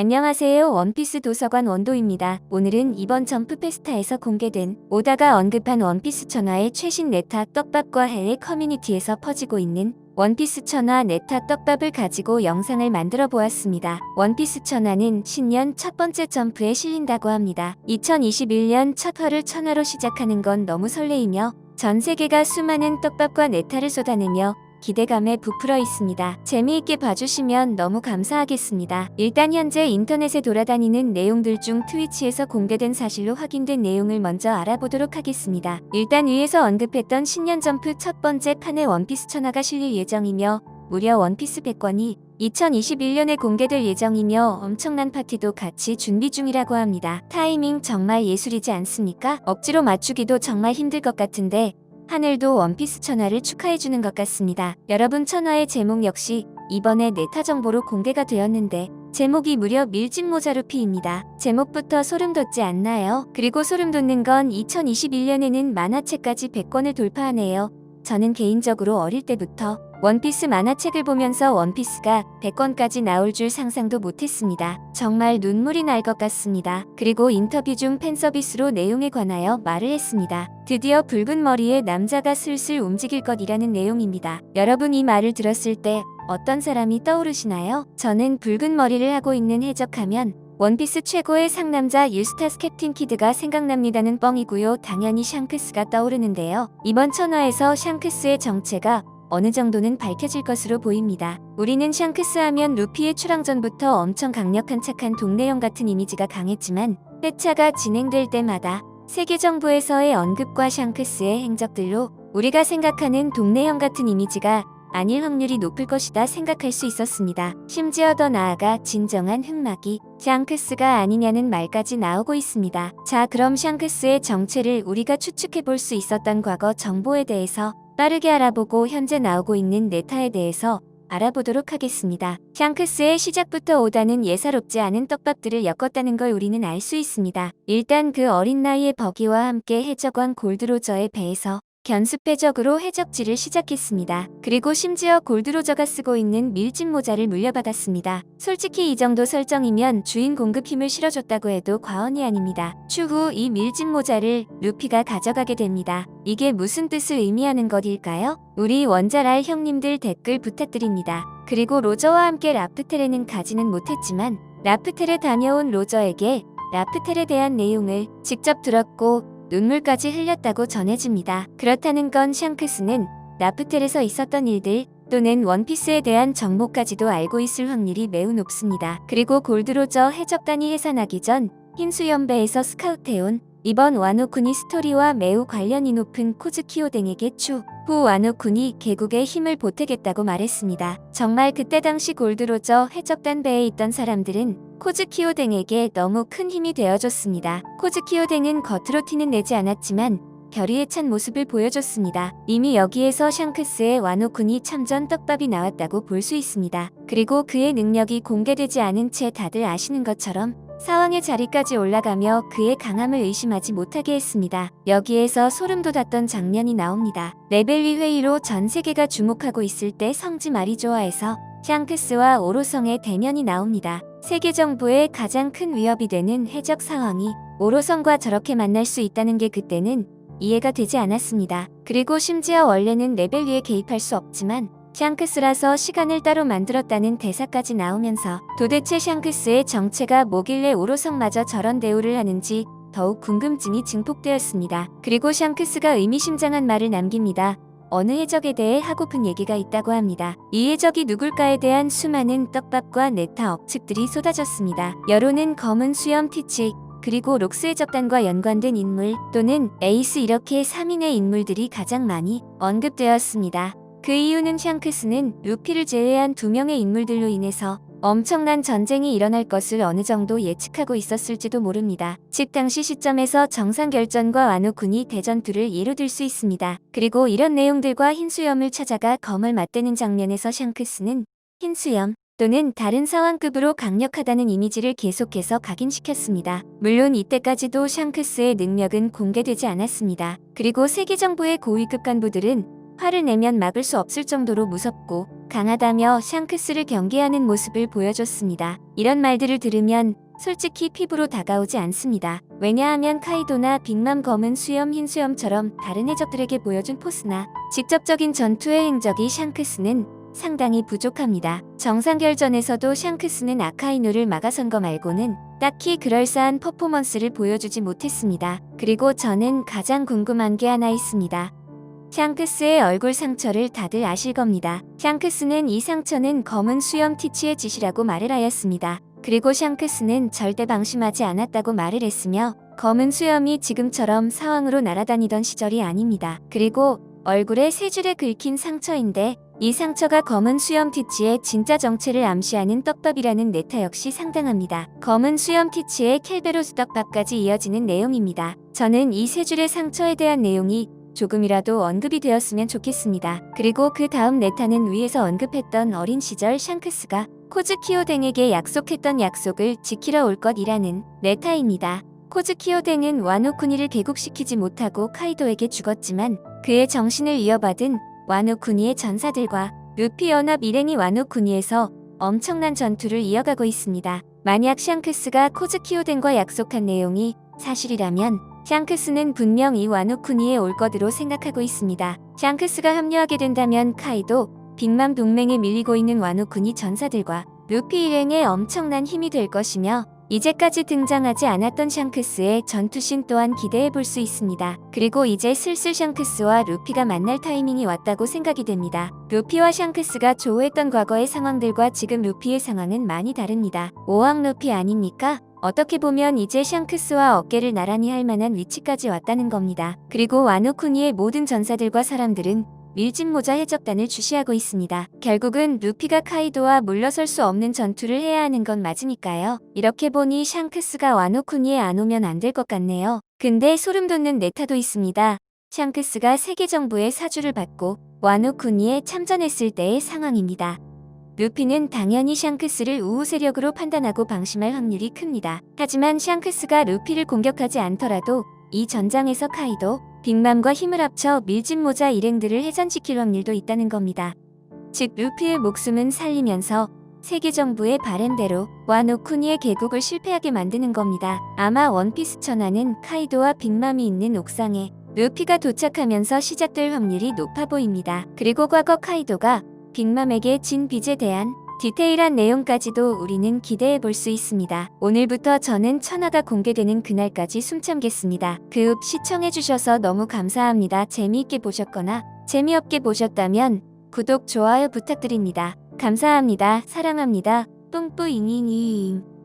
안녕하세요. 원피스 도서관 원도입니다. 오늘은 이번 점프페스타에서 공개된 오다가 언급한 원피스 천화의 최신 네타 떡밥과 해외 커뮤니티에서 퍼지고 있는 원피스 천화 네타 떡밥을 가지고 영상을 만들어 보았습니다. 원피스 천화는 신년 첫 번째 점프에 실린다고 합니다. 2021년 첫 화를 천화로 시작하는 건 너무 설레이며 전 세계가 수많은 떡밥과 네타를 쏟아내며 기대감에 부풀어 있습니다. 재미있게 봐주시면 너무 감사하겠습니다. 일단 현재 인터넷에 돌아다니는 내용들 중 트위치에서 공개된 사실로 확인된 내용을 먼저 알아보도록 하겠습니다. 일단 위에서 언급했던 신년 점프 첫 번째 판에 원피스 천화가 실릴 예정이며 무려 원피스 100권이 2021년에 공개될 예정이며 엄청난 파티도 같이 준비 중이라고 합니다. 타이밍 정말 예술이지 않습니까? 억지로 맞추기도 정말 힘들 것 같은데 하늘도 원피스 천화를 축하해주는 것 같습니다. 여러분, 천화의 제목 역시 이번에 네타 정보로 공개가 되었는데 제목이 무려 밀짚 모자 루피입니다. 제목부터 소름 돋지 않나요? 그리고 소름 돋는 건 2021년에는 만화책까지 100권을 돌파하네요. 저는 개인적으로 어릴 때부터 원피스 만화책을 보면서 원피스가 100권까지 나올 줄 상상도 못했습니다. 정말 눈물이 날 것 같습니다. 그리고 인터뷰 중 팬서비스로 내용에 관하여 말을 했습니다. 드디어 붉은 머리의 남자가 슬슬 움직일 것이라는 내용입니다. 여러분, 이 말을 들었을 때 어떤 사람이 떠오르시나요? 저는 붉은 머리를 하고 있는 해적하면 원피스 최고의 상남자 유스타스 캡틴 키드가 생각납니다는 뻥이고요. 당연히 샹크스가 떠오르는데요. 이번 천화에서 샹크스의 정체가 어느 정도는 밝혀질 것으로 보입니다. 우리는 샹크스 하면 루피의 출항 전부터 엄청 강력한 착한 동네형 같은 이미지가 강했지만 회차가 진행될 때마다 세계 정부에서의 언급과 샹크스의 행적들로 우리가 생각하는 동네형 같은 이미지가 아닐 확률이 높을 것이다 생각할 수 있었습니다. 심지어 더 나아가 진정한 흑막이 샹크스가 아니냐는 말까지 나오고 있습니다. 자, 그럼 샹크스의 정체를 우리가 추측해 볼 수 있었던 과거 정보에 대해서 빠르게 알아보고 현재 나오고 있는 네타에 대해서 알아보도록 하겠습니다. 샹크스의 시작부터 오다는 예사롭지 않은 떡밥들을 엮었다는 걸 우리는 알 수 있습니다. 일단 그 어린 나이에 버기와 함께 해적왕 골드로저의 배에서 견습 해적으로 해적지를 시작했습니다. 그리고 심지어 골드로저가 쓰고 있는 밀짚 모자를 물려받았습니다. 솔직히 이 정도 설정이면 주인 공급 힘을 실어줬다고 해도 과언이 아닙니다. 추후 이 밀짚 모자를 루피가 가져가게 됩니다. 이게 무슨 뜻을 의미하는 것일까요? 우리 원잘알 형님들 댓글 부탁드립니다. 그리고 로저와 함께 라프텔에는 가지는 못했지만 라프텔에 다녀온 로저에게 라프텔에 대한 내용을 직접 들었고 눈물까지 흘렸다고 전해집니다. 그렇다는 건 샹크스는 라프텔에서 있었던 일들 또는 원피스에 대한 정보까지도 알고 있을 확률이 매우 높습니다. 그리고 골드로저 해적단이 해산하기 전 흰수염배에서 스카우트해온 이번 와노쿠니 스토리와 매우 관련이 높은 코즈키오댕에게 추후 와노쿠니 개국의 힘을 보태겠다고 말했습니다. 정말 그때 당시 골드로저 해적단 배에 있던 사람들은 코즈키오댕에게 너무 큰 힘이 되어줬습니다. 코즈키오댕은 겉으로 티는 내지 않았지만 결의에 찬 모습을 보여줬습니다. 이미 여기에서 샹크스의 와노쿠니 참전 떡밥이 나왔다고 볼 수 있습니다. 그리고 그의 능력이 공개되지 않은 채 다들 아시는 것처럼 사왕의 자리까지 올라가며 그의 강함을 의심하지 못하게 했습니다. 여기에서 소름 돋았던 장면이 나옵니다. 레벨리 회의로 전 세계가 주목하고 있을 때 성지 마리조아에서 샹크스와 오로성의 대면이 나옵니다. 세계 정부의 가장 큰 위협이 되는 해적 사왕이 오로성과 저렇게 만날 수 있다는 게 그때는 이해가 되지 않았습니다. 그리고 심지어 원래는 레벨리에 개입할 수 없지만 샹크스라서 시간을 따로 만들었다는 대사까지 나오면서 도대체 샹크스의 정체가 뭐길래 오로성마저 저런 대우를 하는지 더욱 궁금증이 증폭되었습니다. 그리고 샹크스가 의미심장한 말을 남깁니다. 어느 해적에 대해 하고픈 얘기가 있다고 합니다. 이 해적이 누굴까에 대한 수많은 떡밥과 네타 억측들이 쏟아졌습니다. 여론은 검은 수염 티치 그리고 록스 해적단과 연관된 인물 또는 에이스 이렇게 3인의 인물들이 가장 많이 언급되었습니다. 그 이유는 샹크스는 루피를 제외한 2명의 인물들로 인해서 엄청난 전쟁이 일어날 것을 어느 정도 예측하고 있었을지도 모릅니다. 즉 당시 시점에서 정상결전과 와노쿠니 대전투를 예로 들 수 있습니다. 그리고 이런 내용들과 흰수염을 찾아가 검을 맞대는 장면에서 샹크스는 흰수염 또는 다른 사왕급으로 강력하다는 이미지를 계속해서 각인시켰습니다. 물론 이때까지도 샹크스의 능력은 공개되지 않았습니다. 그리고 세계정부의 고위급 간부들은 화를 내면 막을 수 없을 정도로 무섭고 강하다며 샹크스를 경계하는 모습을 보여줬습니다. 이런 말들을 들으면 솔직히 피부로 다가오지 않습니다. 왜냐하면 카이도나 빅맘 검은 수염 흰 수염처럼 다른 해적들에게 보여준 포스나 직접적인 전투의 행적이 샹크스는 상당히 부족합니다. 정상결전에서도 샹크스는 아카이누를 막아선 거 말고는 딱히 그럴싸한 퍼포먼스를 보여주지 못했습니다. 그리고 저는 가장 궁금한 게 하나 있습니다. 샹크스의 얼굴 상처를 다들 아실 겁니다. 샹크스는 이 상처는 검은 수염 티치의 짓이라고 말을 하였습니다. 그리고 샹크스는 절대 방심하지 않았다고 말을 했으며 검은 수염이 지금처럼 사왕으로 날아다니던 시절이 아닙니다. 그리고 얼굴에 세 줄에 긁힌 상처인데 이 상처가 검은 수염 티치의 진짜 정체를 암시하는 떡밥이라는 네타 역시 상당합니다. 검은 수염 티치의 켈베로스 떡밥까지 이어지는 내용입니다. 저는 이 세 줄의 상처에 대한 내용이 조금이라도 언급이 되었으면 좋겠습니다. 그리고 그 다음 네타는 위에서 언급했던 어린 시절 샹크스가 코즈키오댕에게 약속했던 약속을 지키러 올 것이라는 네타입니다. 코즈키오댕은 와노쿠니를 개국시키지 못하고 카이도에게 죽었지만 그의 정신을 이어받은 와노쿠니의 전사들과 루피 연합 일행이 와노쿠니에서 엄청난 전투를 이어가고 있습니다. 만약 샹크스가 코즈키오댕과 약속한 내용이 사실이라면 샹크스는 분명 이 와노쿠니에 올 것으로 생각하고 있습니다. 샹크스가 합류하게 된다면 카이도, 빅맘 동맹에 밀리고 있는 와노쿠니 전사들과 루피 일행의 엄청난 힘이 될 것이며 이제까지 등장하지 않았던 샹크스의 전투씬 또한 기대해 볼 수 있습니다. 그리고 이제 슬슬 샹크스와 루피가 만날 타이밍이 왔다고 생각이 됩니다. 루피와 샹크스가 조우했던 과거의 상황들과 지금 루피의 상황은 많이 다릅니다. 오왕 루피 아닙니까? 어떻게 보면 이제 샹크스와 어깨를 나란히 할 만한 위치까지 왔다는 겁니다. 그리고 와노쿠니의 모든 전사들과 사람들은 밀짚모자 해적단을 주시하고 있습니다. 결국은 루피가 카이도와 물러설 수 없는 전투를 해야 하는 건 맞으니까요. 이렇게 보니 샹크스가 와노쿠니에 안 오면 안 될 것 같네요. 근데 소름 돋는 네타도 있습니다. 샹크스가 세계 정부의 사주를 받고 와노쿠니에 참전했을 때의 상황입니다. 루피는 당연히 샹크스를 우호 세력으로 판단하고 방심할 확률이 큽니다. 하지만 샹크스가 루피를 공격하지 않더라도 이 전장에서 카이도, 빅맘과 힘을 합쳐 밀짚모자 일행들을 해산시킬 확률도 있다는 겁니다. 즉 루피의 목숨은 살리면서 세계 정부의 바램대로 와노쿠니의 개국을 실패하게 만드는 겁니다. 아마 원피스 천하는 카이도와 빅맘이 있는 옥상에 루피가 도착하면서 시작될 확률이 높아 보입니다. 그리고 과거 카이도가 빅맘에게 진 빚에 대한 디테일한 내용까지도 우리는 기대해 볼 수 있습니다. 오늘부터 저는 천하가 공개되는 그날까지 숨참겠습니다. 그 후 시청해주셔서 너무 감사합니다. 재미있게 보셨거나 재미없게 보셨다면 구독, 좋아요 부탁드립니다. 감사합니다. 사랑합니다. 뿡뿌잉잉잉.